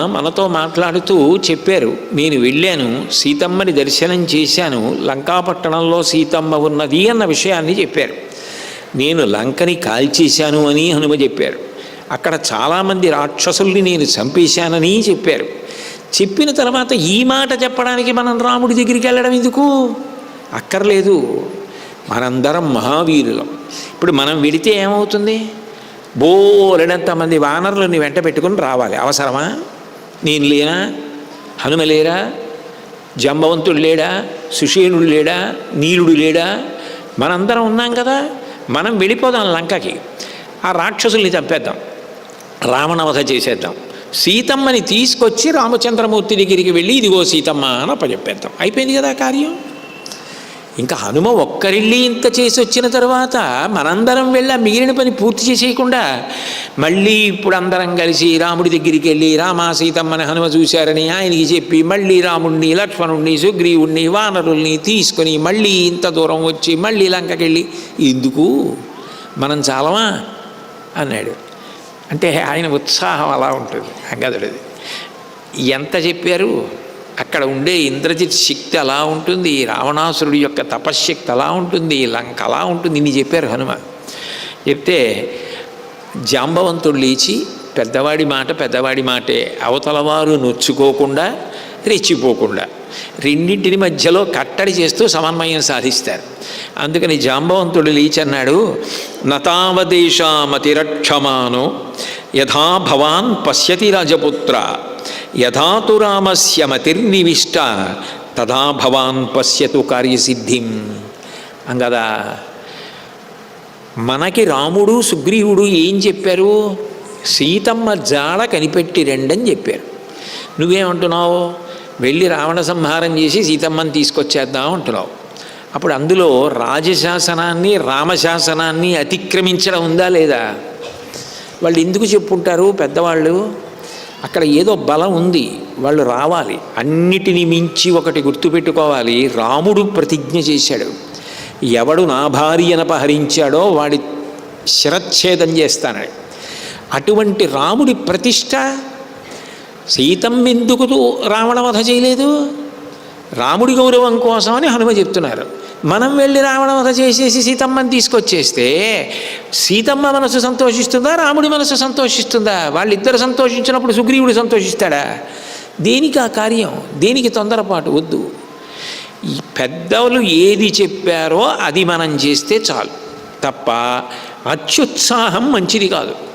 మనతో మాట్లాడుతూ చెప్పారు, నేను వెళ్ళాను, సీతమ్మని దర్శనం చేశాను, లంకాపట్టణంలో సీతమ్మ ఉన్నది అన్న విషయాన్ని చెప్పారు. నేను లంకని కాల్చేశాను అని హనుమ చెప్పారు. అక్కడ చాలామంది రాక్షసుల్ని నేను చంపేశానని చెప్పారు. చెప్పిన తర్వాత ఈ మాట చెప్పడానికి మనం రాముడి దగ్గరికి వెళ్ళడం ఎందుకు? అక్కర్లేదు. మనందరం మహావీరులం. ఇప్పుడు మనం వెడితే ఏమవుతుంది? బోలెడంతమంది వానరులని వెంట పెట్టుకుని రావాలి. అవసరమా? నేను లేనా? హనుమ లేరా? జంబవంతుడు లేడా? సుషేణుడు లేడా? నీలుడు లేడా? మనందరం ఉన్నాం కదా. మనం వెళ్ళిపోదాం లంకకి, ఆ రాక్షసుల్ని చంపేద్దాం, రావణవధ చేసేద్దాం, సీతమ్మని తీసుకొచ్చి రామచంద్రమూర్తి దగ్గరికి వెళ్ళి ఇదిగో సీతమ్మ అని అప్పచెప్పేద్దాం. అయిపోయింది కదా కార్యం. ఇంకా హనుమ ఒక్కరిళ్ళి ఇంత చేసి వచ్చిన తర్వాత మనందరం వెళ్ళి మిగిలిన పని పూర్తి చేసేయకుండా మళ్ళీ ఇప్పుడు అందరం కలిసి రాముడి దగ్గరికి వెళ్ళి రామ సీతమ్మని హనుమ చూశారని ఆయనకి చెప్పి మళ్ళీ రాముడిని, లక్ష్మణుడిని, సుగ్రీవుడిని, వానరుల్ని తీసుకొని మళ్ళీ ఇంత దూరం వచ్చి మళ్ళీ లంకకి వెళ్ళి ఎందుకు? మనం చాలమా అన్నాడు. అంటే ఆయన ఉత్సాహం అలా ఉంటుంది అంగదుడిది. ఎంత చెప్పారు? అక్కడ ఉండే ఇంద్రజిత్ శక్తి అలా ఉంటుంది, రావణాసురుడి యొక్క తపశ్శక్తి అలా ఉంటుంది, లంక అలా ఉంటుంది. ఇన్ని చెప్పారు హనుమ. చెప్తే జాంబవంతుడు లేచి పెద్దవాడి మాటే, అవతలవారు నొచ్చుకోకుండా రెచ్చిపోకుండా రెండింటిని మధ్యలో కట్టడి చేస్తూ సమన్వయం సాధిస్తారు. అందుకని జాంబవంతుడు లేచి అన్నాడు, నతావదేశామతిరక్షమానో యథా భవాన్ పశ్యతి రాజపుత్ర యథాతు రామస్య మతిర్నివిష్ట తథా భవాన్ పశ్యతు కార్యసిద్ధిం. అంగదా మనకి రాముడు సుగ్రీవుడు ఏం చెప్పారు? సీతమ్మ జాడ కనిపెట్టి రెండని చెప్పారు. నువ్వేమంటున్నావు? వెళ్ళి రావణ సంహారం చేసి సీతమ్మని తీసుకొచ్చేద్దాం అంటున్నావు. అప్పుడు అందులో రాజశాసనాన్ని రామశాసనాన్ని అతిక్రమించడం ఉందా లేదా? వాళ్ళు ఎందుకు చెప్పుంటారు పెద్దవాళ్ళు? అక్కడ ఏదో బలం ఉంది, వాళ్ళు రావాలి. అన్నిటినీ మించి ఒకటి గుర్తుపెట్టుకోవాలి, రాముడు ప్రతిజ్ఞ చేశాడు, ఎవడు నా భార్యను అపహరించాడో వాడి శిరచ్ఛేదం చేస్తానని. అటువంటి రాముడి ప్రతిష్ట సీతమ్మ ఎందుకు రావణవధ చేయలేదు? రాముడి గౌరవం కోసమని హనుమ చెప్తున్నారు. మనం వెళ్ళి రావణవధ చేసేసి సీతమ్మని తీసుకొచ్చేస్తే సీతమ్మ మనసు సంతోషిస్తుందా, రాముడి మనసు సంతోషిస్తుందా? వాళ్ళిద్దరు సంతోషించినప్పుడు సుగ్రీవుడు సంతోషిస్తాడా? దేనికి ఆ కార్యం? దేనికి తొందరపాటు వద్దు. ఈ పెద్దలు ఏది చెప్పారో అది మనం చేస్తే చాలు తప్ప అత్యుత్సాహం మంచిది కాదు.